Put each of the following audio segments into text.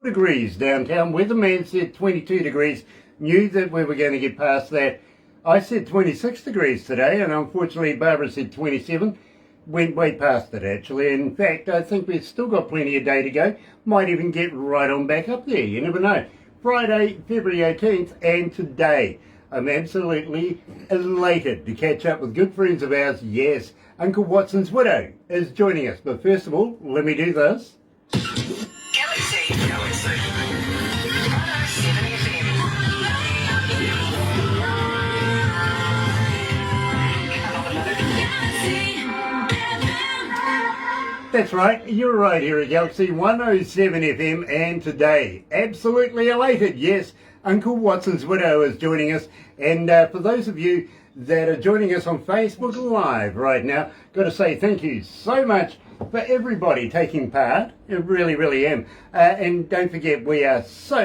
degrees downtown. Weatherman said 22 degrees. Knew that we were going to get past that. I said 26 degrees today, and unfortunately Barbara said 27. Went way past it, actually. In fact, I think we've still got plenty of day to go. Might even get right on back up there. You never know. Friday, February 18th, and today I'm absolutely elated to catch up with good friends of ours. Yes, Uncle Watson's widow is joining us. But first of all, let me do this. Galaxy 107fm. That's right, you're right here at Galaxy 107 FM, and today, absolutely elated, yes, Uncle Watson's widow is joining us. And for those of you that are joining us on Facebook Live right now, got to say thank you so much for everybody taking part. I really, really am. And don't forget, we are so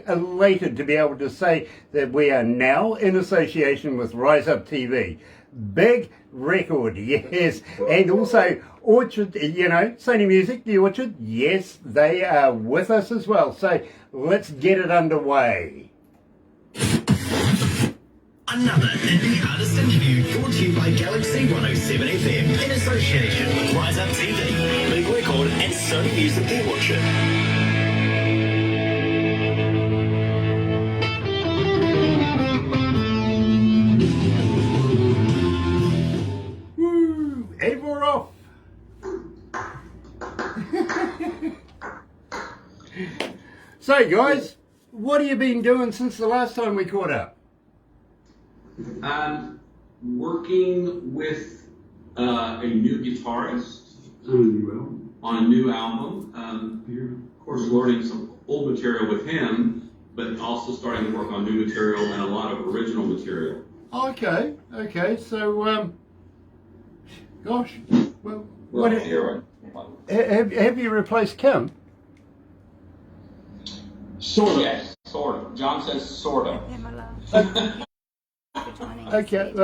elated to be able to say that we are now in association with Rise Up TV. Big record, yes. And also Orchard, you know, Sony Music, the Orchard, yes, they are with us as well. So let's get it underway. Another indie artist interview brought to you by Galaxy 107fm in association with Rise Up TV, Big Record and Sony Music The Orchard. And we're off. So guys, what have you been doing since the last time we caught up? Working with a new guitarist on a new album. Of course, learning some old material with him, but also starting to work on new material and a lot of original material. Okay. So, gosh, well, what have you replaced Kim? Sort of. Yes, sort of. John says sort of. Okay. Actually,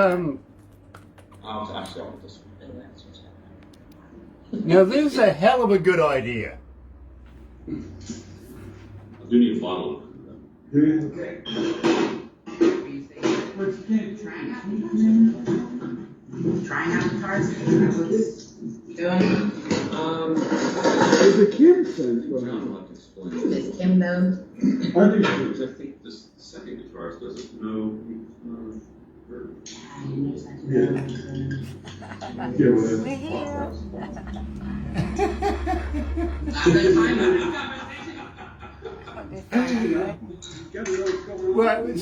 I want this. Now, there's a hell of a good idea. I do need a bottle. Okay. Trying out guitars. Doing. There's a Kim sense. Does Kim know? I think this second guitarist doesn't know. Well,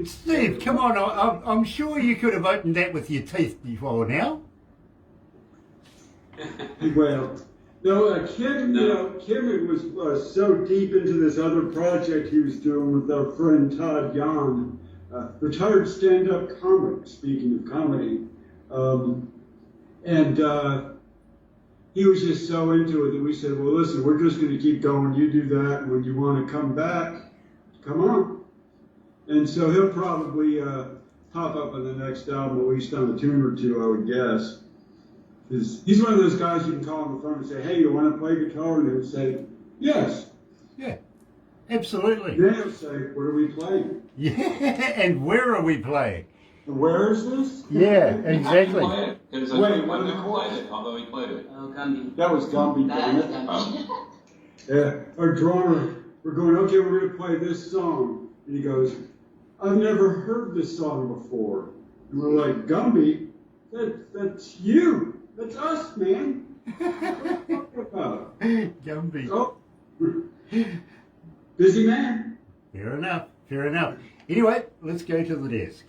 Steve, come on. I'm sure you could have opened that with your teeth before now. Well, no, Kim, Kim was so deep into this other project he was doing with our friend Todd Yan, retired stand-up comic, speaking of comedy. And he was just so into it that we said, well, listen, we're just going to keep going. You do that, and when you want to come back, come on. And so he'll probably pop up on the next album, at least on a tune or two, I would guess. He's one of those guys you can call on the phone and say, hey, you want to play guitar? And he'll say, yes. Yeah, absolutely. Then he'll say, what are we playing? Yeah, and where are we playing? And where is this? Yeah, exactly. Wait, when Nick played it, although he played it. Oh, Gumby. That was Gumby, damn it. Yeah, our drummer, we're going, okay, we're going to play this song. And he goes, I've never heard this song before. And we're like, Gumby, that's you. That's us, man. What are you talking about? Gumby. Oh, busy man. Fair enough. Anyway, let's go to the desk.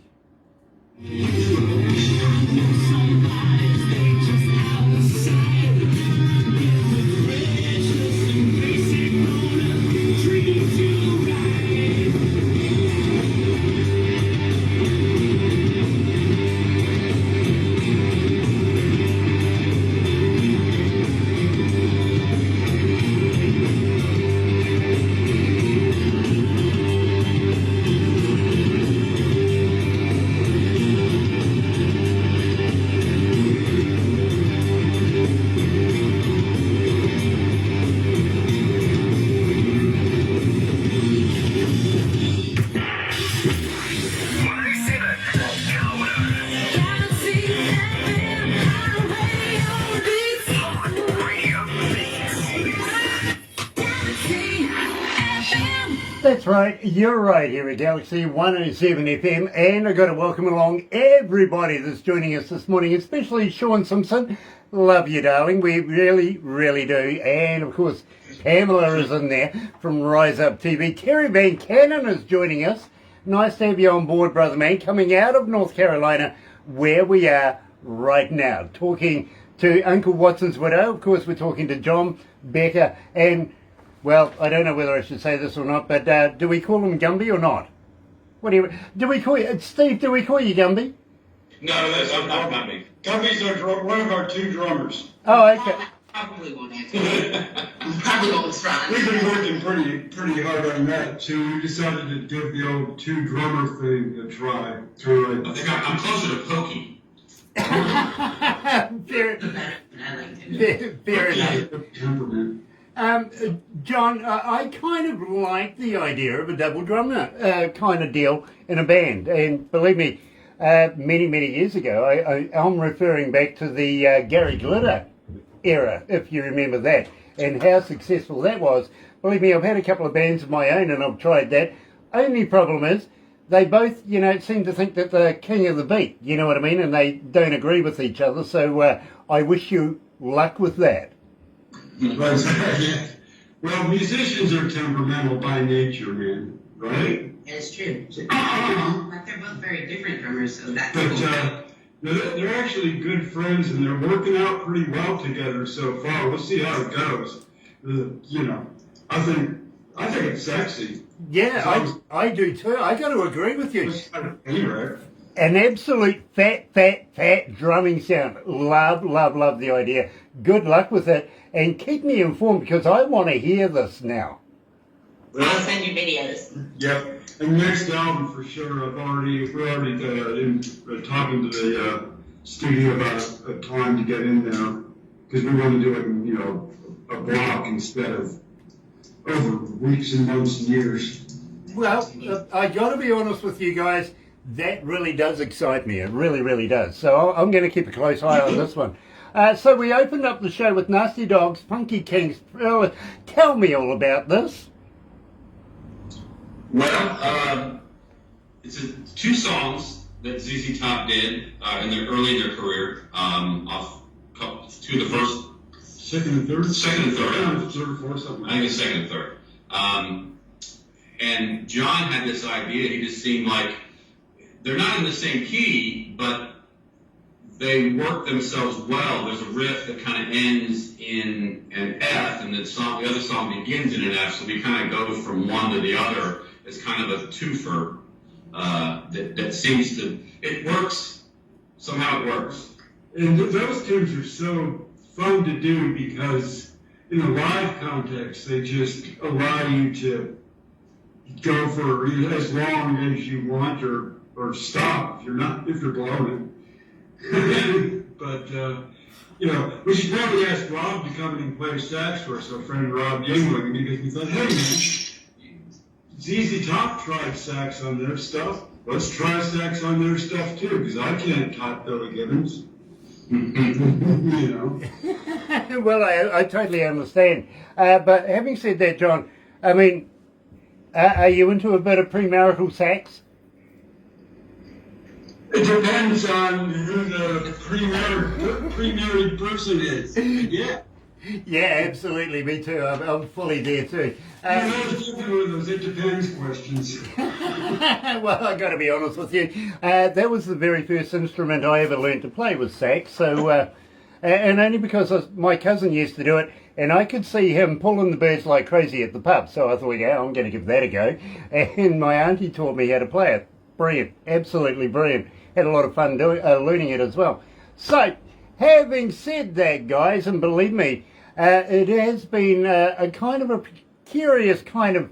That's right, you're right here at Galaxy 107 FM, and I've got to welcome along everybody that's joining us this morning, especially Sean Simpson. Love you, darling, we really, really do. And of course, Pamela is in there from Rise Up TV. Terry Van Cannon is joining us. Nice to have you on board, brother man, coming out of North Carolina, where we are right now, talking to Uncle Watson's widow. Of course, we're talking to John, Becca, and well, I don't know whether I should say this or not, but do we call him Gumby or not? What do we call you, Steve? Do we call you Gumby? No, I'm not Gumby. Gumby's one of our two drummers. Oh, okay. Probably won't answer. Probably won't try. We've been working pretty hard on that too. We decided to give the old two drummer thing a try. I think I'm closer to Pokey. Fair, I like it. fair enough. Temperament. John, I kind of like the idea of a double drummer kind of deal in a band. And believe me, many, many years ago, I'm referring back to the Gary Glitter era, if you remember that, and how successful that was. Believe me, I've had a couple of bands of my own and I've tried that. Only problem is, they both, seem to think that they're king of the beat, you know what I mean? And they don't agree with each other, so I wish you luck with that. Well, musicians are temperamental by nature, man, right? It's true. Like they're both very different drummers, so that's But they're actually good friends, and they're working out pretty well together so far. We'll see how it goes. I think it's sexy. Yeah, I do too. I got to agree with you. Anyway. An absolute fat drumming sound. Love the idea. Good luck with it. And keep me informed because I want to hear this now. I'll send you videos. Yep. And next album for sure. We're already talking to the studio about a time to get in there because we want to do it in a block instead of over weeks and months and years. Well, I got to be honest with you guys. That really does excite me. It really, really does. So I'm going to keep a close eye on this one. So we opened up the show with Nasty Dogs, Funky Kings. Tell me all about this. Well, it's two songs that ZZ Top did early in their career. Off two of the first. Second and third? Second and third. Yeah, third, fourth, something like that. I think it's second and third. And John had this idea. He just seemed like they're not in the same key, but they work themselves well. There's a riff that kind of ends in an F, and the other song begins in an F. So we kind of go from one to the other as kind of a twofer. That seems to it works. Somehow it works. And those tunes are so fun to do because in a live context, they just allow you to go for as long as you want or stop if you're blowing it. But, we should probably ask Rob to come in and play sax for us, our friend Rob Yingling, because we thought, hey man, ZZ Top tried sax on their stuff. Let's try sax on their stuff too, because I can't top Billy Gibbons. Well, I totally understand. But having said that, John, I mean, are you into a bit of premarital sex? It depends on who the pre-married person is. Yeah. Yeah, absolutely. Me too. I'm fully there too. Those it depends questions. Well, I got to be honest with you. That was the very first instrument I ever learned to play was sax. So, and only because my cousin used to do it, and I could see him pulling the birds like crazy at the pub. So I thought, yeah, I'm going to give that a go. And my auntie taught me how to play it. Brilliant, absolutely brilliant. Had a lot of fun learning it as well. So, having said that, guys, and believe me, it has been a kind of a precarious kind of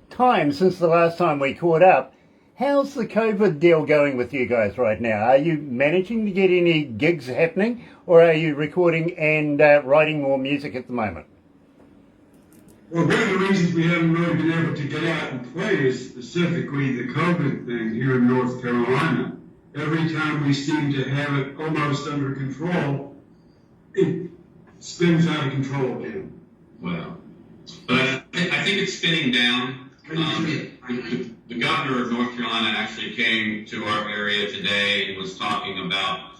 time since the last time we caught up. How's the COVID deal going with you guys right now? Are you managing to get any gigs happening, or are you recording and writing more music at the moment? Well, one of the reasons we haven't really been able to get out and play is specifically the COVID thing here in North Carolina. Every time we seem to have it almost under control, it spins out of control again. Well, but I think it's spinning down The governor of North Carolina actually came to our area today and was talking about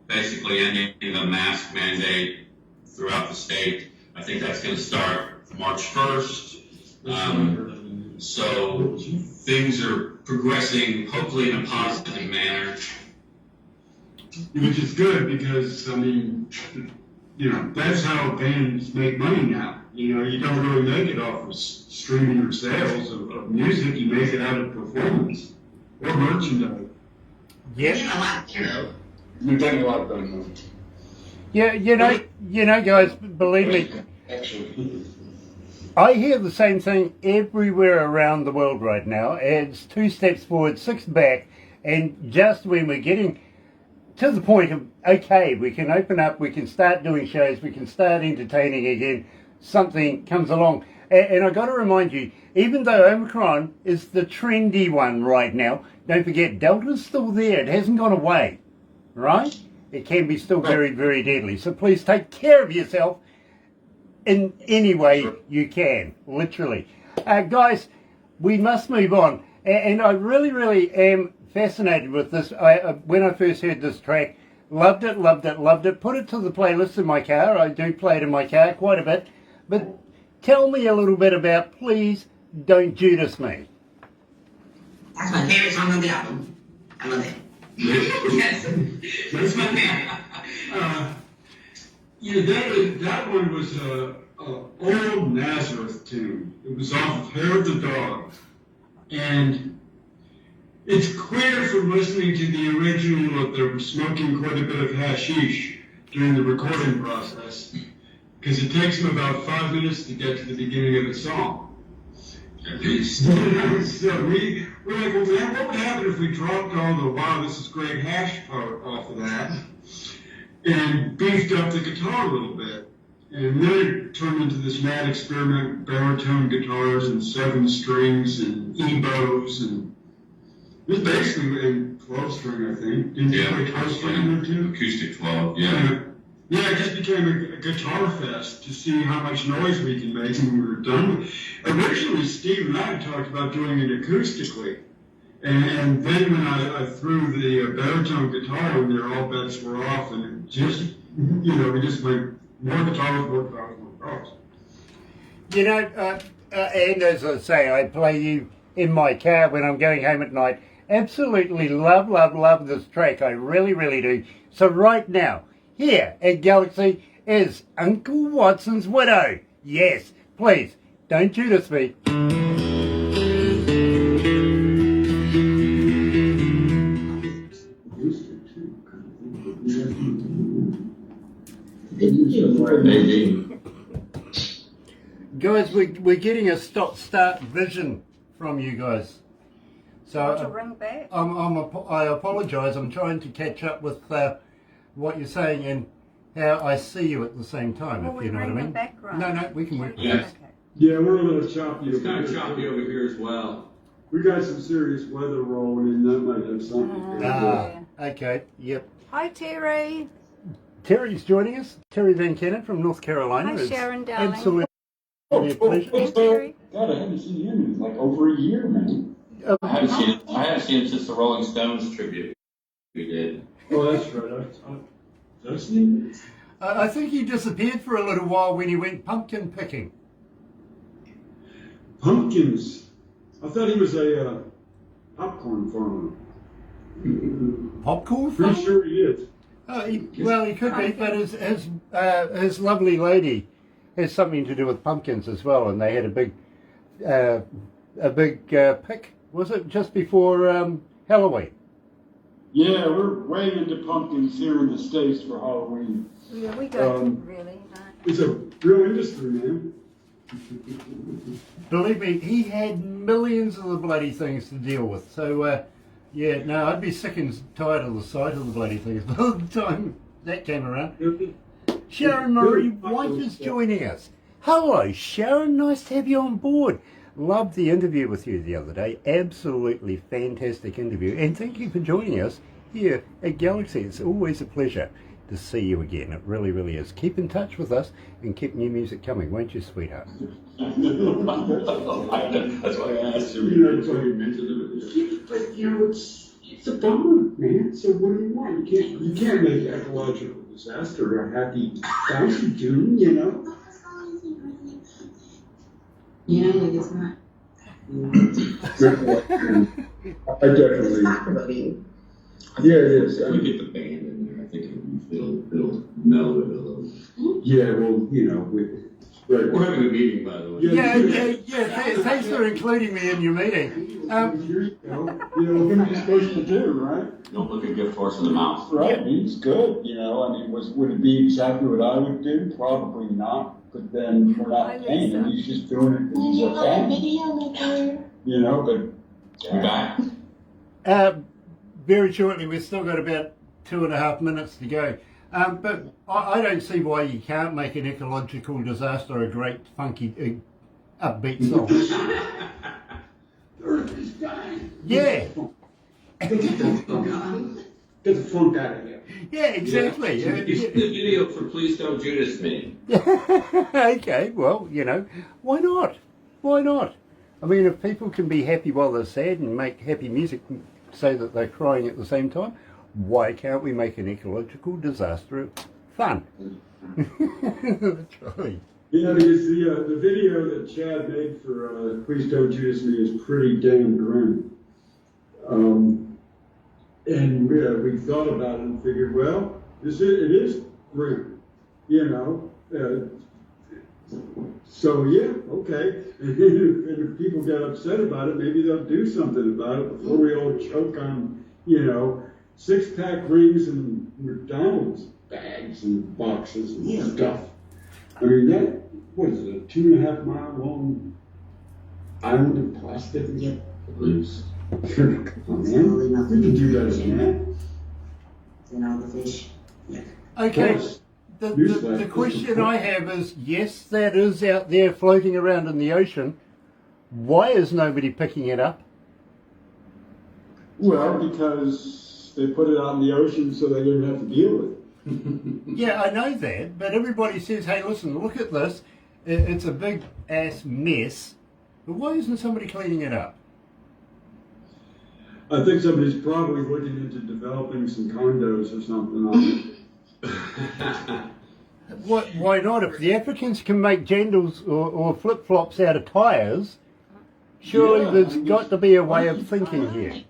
basically ending the mask mandate throughout the state. I think that's going to start March 1st. So things are progressing, hopefully in a positive manner. Which is good because, I mean, you know, that's how bands make money now. You know, you don't really make it off of streaming or sales of music. You make it out of performance or merchandise. Yes. You know what, you know. You're getting a lot of them. Yeah, you know, guys, believe me, Actually. I hear the same thing everywhere around the world right now. It's 2 steps forward, 6 back, and just when we're getting to the point of, okay, we can open up, we can start doing shows, we can start entertaining again, something comes along. And I got to remind you, even though Omicron is the trendy one right now, don't forget, Delta's still there. It hasn't gone away, right? It can be still very, very deadly. So please take care of yourself in any way you can, literally. Guys, we must move on. And I really, really am fascinated with this. When I first heard this track, loved it, loved it, loved it. Put it to the playlist in my car. I do play it in my car quite a bit. But tell me a little bit about Please Don't Judas Me. That's my favorite song on the album. I love it. Yes. That's my favorite. That one was a old Nazareth tune. It was off of Hair of the Dog. And it's clear from listening to the original that they were smoking quite a bit of hashish during the recording process, because it takes them about 5 minutes to get to the beginning of the song. At least. So we're like, well, man, what would happen if we dropped all the wow, this is great hash part off of that and beefed up the guitar a little bit? And then it turned into this mad experiment with baritone guitars and 7 strings and ebows, and it was basically in 12 string, I think. Didn't you play 12 string there too? Acoustic 12, yeah. Yeah, it just became a guitar fest to see how much noise we can make when we were done. Originally, Steve and I talked about doing it acoustically. And then when I threw the baritone guitar in there, all bets were off, and it just, you know, we just went more guitars, more guitars, more guitars. You know, and as I say, I play you in my car when I'm going home at night. Absolutely love, love, love this track. I really, really do. So right now, here at Galaxy is Uncle Watson's Widow. Yes, please, don't Judas me. Guys, we're getting a stop-start vision from you guys. So To ring back? I apologise. I'm trying to catch up with what you're saying and how I see you at the same time, Will if you know what I we ring mean. the background? No, we can work. Yes. Okay. Yeah, we're a little choppy. It's kind of choppy over here as well. We got some serious weather rolling in. That might have something to do with it. Ah, okay, yep. Hi, Terry. Terry's joining us. Terry Van Kennon from North Carolina. Hi, It's Sharon, darling. absolutely a pleasure. Hey, Terry. God, I haven't seen him in like over a year, man. I haven't seen him since the Rolling Stones tribute we did. Oh, that's right. I've seen it. I think he disappeared for a little while when he went pumpkin picking. Pumpkins. I thought he was a popcorn farmer. Popcorn? Pretty sure he is. Well, he could be, but his lovely lady has something to do with pumpkins as well, and they had a big pick. Was it just before Halloween? Yeah, we're way into pumpkins here in the States for Halloween. Yeah, we don't really. It's a real industry, man. Believe me, he had millions of the bloody things to deal with. So, yeah, no, I'd be sick and tired of the sight of the bloody things by the time that came around. Sharon Murray White is joining us. Hello, Sharon. Nice to have you on board. Loved the interview with you the other day. Absolutely fantastic interview. And thank you for joining us here at Galaxy. It's always a pleasure. to see you again. It really, really is. Keep in touch with us and keep new music coming, won't you, sweetheart? That's why I asked you. You know, That's why you mentioned it. but you know, it's a bummer, man. So what do you want? You can't make ecological disaster a happy bouncy tune, you know? Yeah, it's not. I definitely. Yeah, it is. If we get the band in there, I think it'll mellow it a little. Yeah, well, you know, right. We're having a meeting, by the way. Yeah. Thanks for including me in your meeting. Here you go. You know what you're supposed to do, right? Don't look a gift horse in the mouth. Right, he's good, you know, I mean, would it be exactly what I would do? Probably not, but then we're not paying him, he's just doing it because he's a fan. You know, but. You back? Very shortly, we've still got about 2.5 minutes to go. But I don't see why you can't make an ecological disaster a great, funky, upbeat song. Earth is dying. Yeah. Get the funk out of here. Yeah, exactly. You should do the video for Please Don't Judas Me. Okay, well, you know, why not? Why not? I mean, if people can be happy while they're sad and make happy music so that they're crying at the same time, why can't we make an ecological disaster fun? That's right. You know, because the video that Chad made for Please Don't Judas Me is pretty damn grim. And we thought about it and figured, well, it is grim, you know. So yeah, okay. And if people get upset about it, maybe they'll do something about it before we all choke on, you know, 6-pack rings and McDonald's bags and boxes and stuff. I mean, that, what is it, a 2.5 mile long island of plastic? Yep. Please. Come on, man. We can do that again. And all the fish. Yeah. Okay. The question I have is, yes, that is out there floating around in the ocean. Why is nobody picking it up? Well, because they put it out in the ocean so they didn't have to deal with it. Yeah, I know that, but everybody says, hey, listen, look at this. It's a big ass mess. But why isn't somebody cleaning it up? I think somebody's probably looking into developing some condos or something on it. Why not? If the Africans can make jandals or flip-flops out of tyres, surely there's got to be a way of thinking here.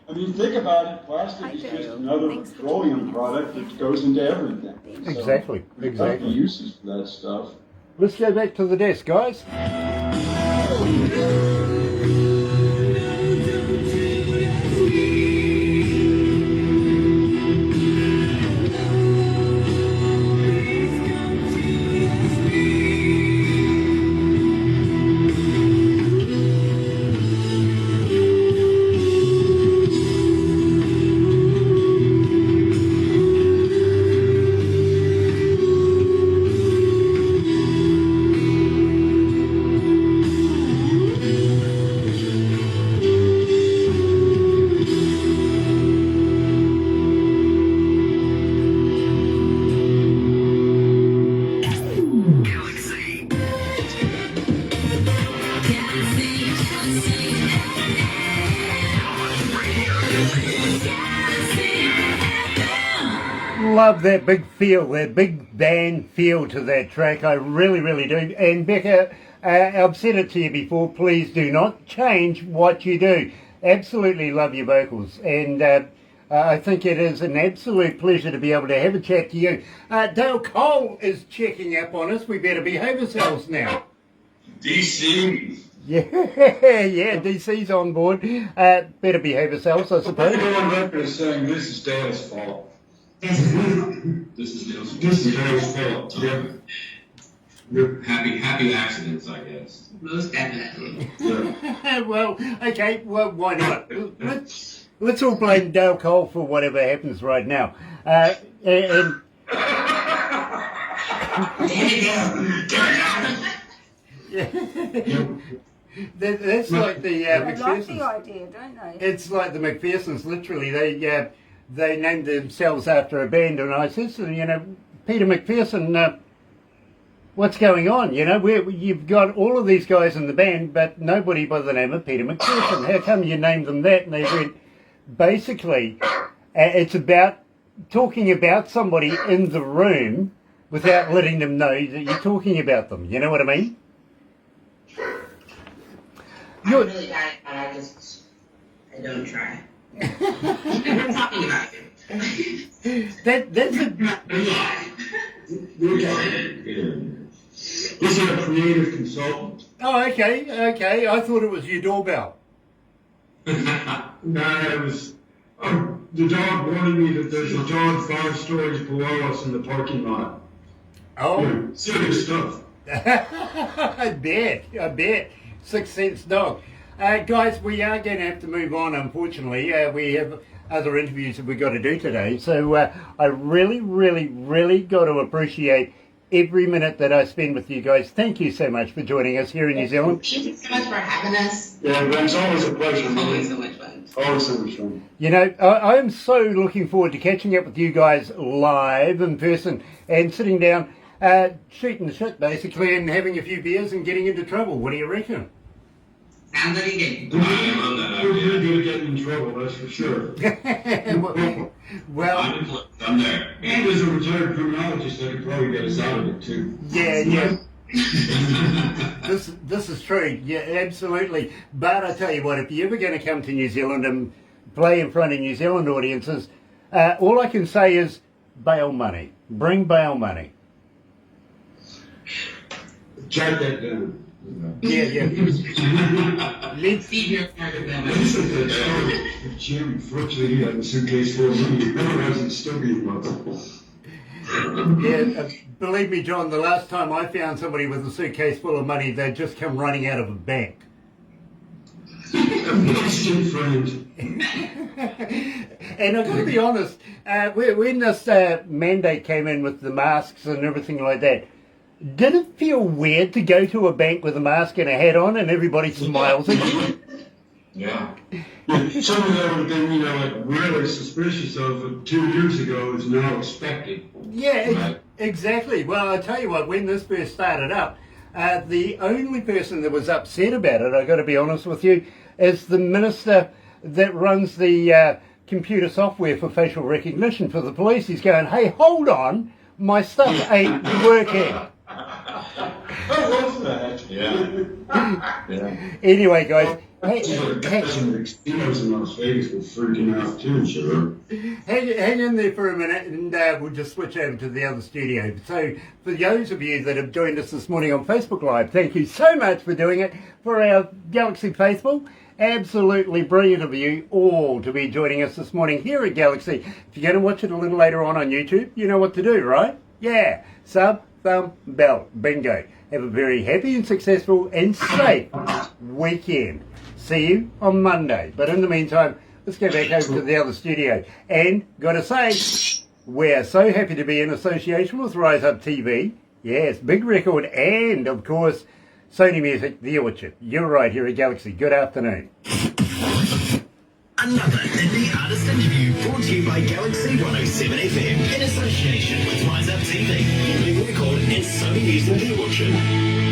I mean, think about it, plastic is just another petroleum product that goes into everything. Exactly, So, exactly. uses for that stuff. Let's go back to the desk, guys. Love that big feel, that big band feel to that track. I really, really do. And Becca, I've said it to you before, please do not change what you do. Absolutely love your vocals. And I think it is an absolute pleasure to be able to have a chat to you. Dale Cole is checking up on us. We better behave ourselves now. DC. Yeah, DC's on board. Better behave ourselves, I suppose. Go on record as saying this is Dale's fault. This is Dale's fault. Yeah. Happy accidents, I guess. Most definitely. Yeah. Well, okay, well, why not? Let's all blame Dale Cole for whatever happens right now. And that's like the They like the McPhersons. idea, don't they? It's like the McPhersons, literally. They they named themselves after a band, and I said to them, you know, Peter McPherson, what's going on? You know, you've got all of these guys in the band, but nobody by the name of Peter McPherson. How come you named them that? And they went, basically, it's about talking about somebody in the room without letting them know that you're talking about them. You know what I mean? I'm really bad at it, I don't try. We're talking about you. That's a... This is a creative consultant. Oh, okay. I thought it was your doorbell. No, it was the dog warning me that there's a dog 5 stories below us in the parking lot. Oh. Yeah, serious stuff. I bet. 6 cents dog. Guys, we are going to have to move on, unfortunately. We have other interviews that we've got to do today. So I really got to appreciate every minute that I spend with you guys. Thank you so much for joining us here in New Zealand. Thank you so much for having us. Yeah, it's always a pleasure. It's always so much fun. Always so much fun. You know, I am so looking forward to catching up with you guys live in person and sitting down, shooting the shit basically, and having a few beers and getting into trouble. What do you reckon? Sounds like a game. I love that We're idea. going to get in trouble, that's for sure. Well, I'm there. And as a retired criminologist, I could probably get us out of it too. yeah. This is true. Yeah, absolutely. But I tell you what, if you're ever going to come to New Zealand and play in front of New Zealand audiences, all I can say is bail money. Bring bail money. Jot that down. Yeah. Let's Steve, you're part of them. Listen to that story. Jim, fortunately, he had a suitcase full of money. Otherwise, he'd still be in love. Yeah, believe me, John, the last time I found somebody with a suitcase full of money, they'd just come running out of a bank. Instant friend. And I've got to be honest, when this mandate came in with the masks and everything like that, did it feel weird to go to a bank with a mask and a hat on and everybody smiles at you? Yeah. Something that would have been, you know, like really suspicious of 2 years ago is now expected. Yeah, Right. exactly. Well, I tell you what, when this first started up, the only person that was upset about it, I've got to be honest with you, is the minister that runs the computer software for facial recognition for the police. He's going, hey, hold on, my stuff ain't working. I love that. Yeah. Anyway, guys, Guys in casinos in Las Vegas were freaking out too, sure. hang in there for a minute and we'll just switch over to the other studio. So for those of you that have joined us this morning on Facebook Live, thank you so much for doing it. For our Galaxy faithful, absolutely brilliant of you all to be joining us this morning here at Galaxy. If you're going to watch it a little later on YouTube, you know what to do, right? Yeah, sub, thumb, bell, bingo. Have a very happy and successful and safe weekend. See you on Monday. But in the meantime, let's go back over to the other studio. And gotta say, we're so happy to be in association with Rise Up TV. Yes, big record, and of course, Sony Music, The Orchard. You're right here at Galaxy. Good afternoon. Another indie artist interview brought to you by Galaxy 107 FM in association with Rise Up TV, Big Record and Sony Music The Orchard.